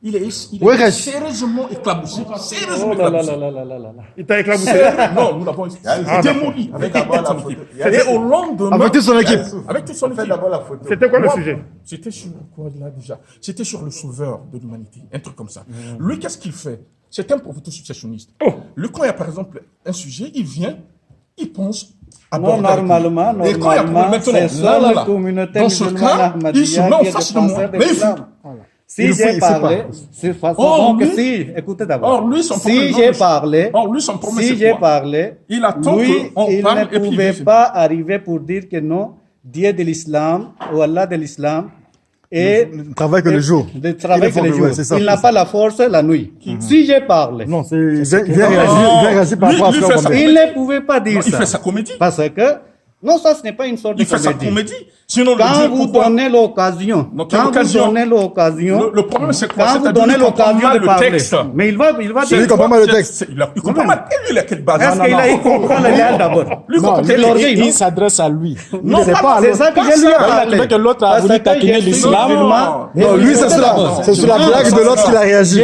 Il est sérieusement éclaboussé. Sérieusement éclabousé. Il t'a éclaboussé? Non, nous l'avons démoli avec et au lendemain. Avec toute son équipe. Avec toute son équipe. C'était quoi le sujet? C'était sur quoi là déjà? C'était sur le sauveur de l'humanité, un truc comme ça. Lui, qu'est-ce qu'il fait? C'est un prophète successionniste. Lui, quand il y a par exemple un sujet, il vient, il pense. Non, normalement, c'est seule la communauté musulmane ahmadiyya qui est défenseur de l'islam. Si j'ai parlé, c'est façon que si, écoutez d'abord. Si j'ai parlé, il attend lui, il ne pouvait pas arriver pour dire que non, Dieu de l'islam ou Allah de l'islam et ne travaille que le jour. Il n'a pas la force la nuit. Si j'ai parlé. Non, il vient réagir par rapport à ça. Il ne pouvait pas dire ça. Il fait sa comédie. Parce que, non, ça, ce n'est pas une sorte de comédie. Il fait sa comédie. Sinon, quand vous donnez l'occasion, le problème, c'est quoi? Quand vous donnez l'occasion de parler. Mais il va dire. Il comprend pas le texte. Il comprend pas. Il a quelle base? Est-ce qu'il comprend le lien d'abord? C'est l'orgueil. Il s'adresse à lui. C'est ça que je lui ai parlé. Que l'autre a voulu taquiner l'islam. Non, lui, c'est sur la blague de l'autre qu'il a réagi.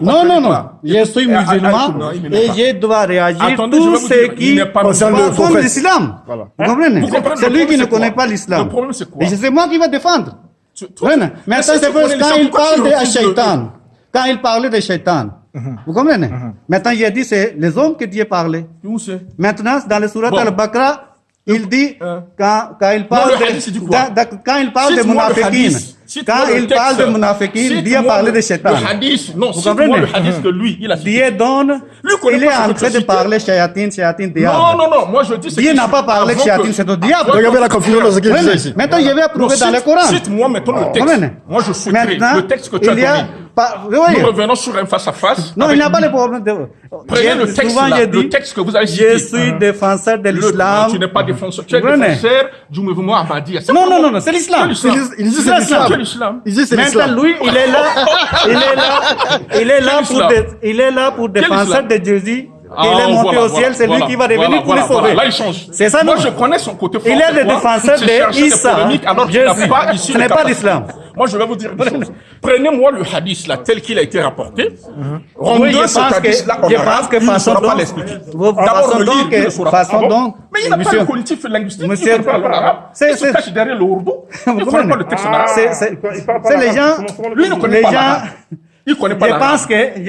Non. Je suis musulman et je dois réagir tout ce qui concerne l'islam. Vous comprenez? C'est lui qui ne connaît pas l'islam. Le problème, c'est quoi? Et c'est moi qui vais défendre. Maintenant, c'est quand il parle de Shaitan. Quand il parlait de Shaitan. Vous comprenez? Maintenant, il a dit c'est les hommes que Dieu parlait. Maintenant, dans le surat Al-Baqarah, il dit, quand il parle de Munafiqin, Dieu parlait de Shaitan. Vous comprenez? Le hadith que lui, il a cité. Dieu donne, il est en train de parler Shayatin, diable. Non, moi je dis Dieu n'a pas parlé de Shayatin, c'est le diable. Regardez la confusion dans ce qu'il disait ici. Maintenant, je vais approuver dans le Coran. Cite-moi maintenant le texte. Moi, je souhaiterais le texte que tu as donné. Nous revenons sur un face-à-face. Non, il n'y a pas de problème. Prenez le texte là, le texte que vous avez cité. Je suis défenseur de l'islam. Tu n'es pas défenseur, tu es défenseur du mouvement Ahmadiyya. Non, c'est l'islam. Il dit c'est l'islam. Il dit c'est l'islam. Maintenant, lui, il est là pour défenseur de Jésus. Il est monté au ciel, c'est lui qui va revenir pour les sauver. Là, il change. C'est ça, moi, je connais son côté fort. Il est le défenseur de Issa. Ce n'est pas l'islam. Moi, je vais vous dire une chose. Prenez-moi le hadith là, tel qu'il a été rapporté. Rendez ce hadith-là en arabe, il ne saura pas l'expliquer. D'abord, le livre, il ne saura pas. Mais il n'a pas le cognitif linguistique. Il ne parle pas l'arabe. Il se cache derrière le ourdu. Il ne connaît pas le texte en arabe. C'est les gens... Lui, il ne connaît pas l'arabe. Il ne connaît pas l'arabe. Je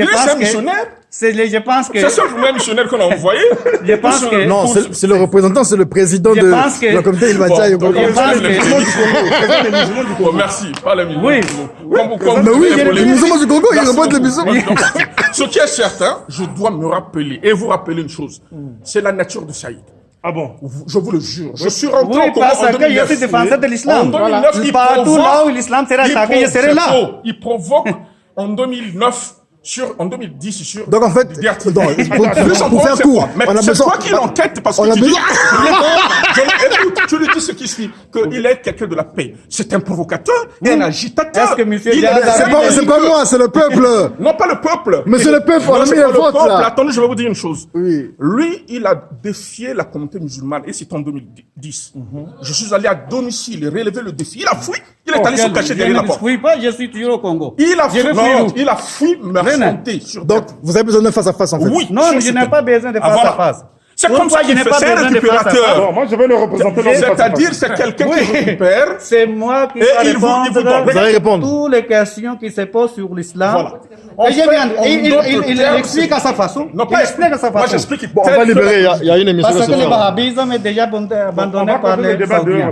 pense que... missionnaire. Je pense que... C'est ça le même missionnaire qu'on a envoyé. Je pense que... Non, c'est le représentant, c'est le président de la communauté Ilmatia. Je pense que... Merci, pas les musulmans. Oui. Mais oui, les musulmans du Congo, ils remontent les musulmans. Ce qui est certain, je dois me rappeler, et vous rappeler une chose, c'est la nature de Saïd. Ah bon? Je vous le jure. Je suis rentré au Congo en 2009. Oui, parce qu'il est défenseur de l'islam. En 2009, partout là où l'islam sera attaqué, je serai là. Il provoque en 2009... en 2010, sur... Donc en fait, pour faire court, mais c'est toi qui l'enquête parce que tu dis... Écoute, tu lui dis ce qui suit, qu'il est quelqu'un de la paix. C'est un provocateur et un agitateur. Est-ce que monsieur... C'est pas moi, c'est le peuple. Non, pas le peuple. Mais c'est le peuple, on a mis la faute là. Attendez, je vais vous dire une chose. Oui. Lui, il a défié la communauté musulmane et c'est en 2010. Je suis allé à domicile et relevé le défi. Il a fui. Il est allé se cacher derrière la porte. Je ne fuis pas, je suis toujours au Congo. Il a fui, donc, vous avez besoin d'un face-à-face en fait. Oui. Non, je n'ai pas besoin de face-à-face. C'est comme ça qu'il fait, c'est un récupérateur. Non, moi je vais le représenter. C'est-à-dire, c'est quelqu'un qui récupère. C'est moi qui vais répondre. Vous allez répondre. Toutes les questions qui se posent sur l'islam. Voilà. Il explique à sa façon. Non, pas explique à sa façon. Moi, j'explique. Bon, on va libérer, il y a une émission. Parce que le wahhabisme est déjà abandonné par les Saoudiens.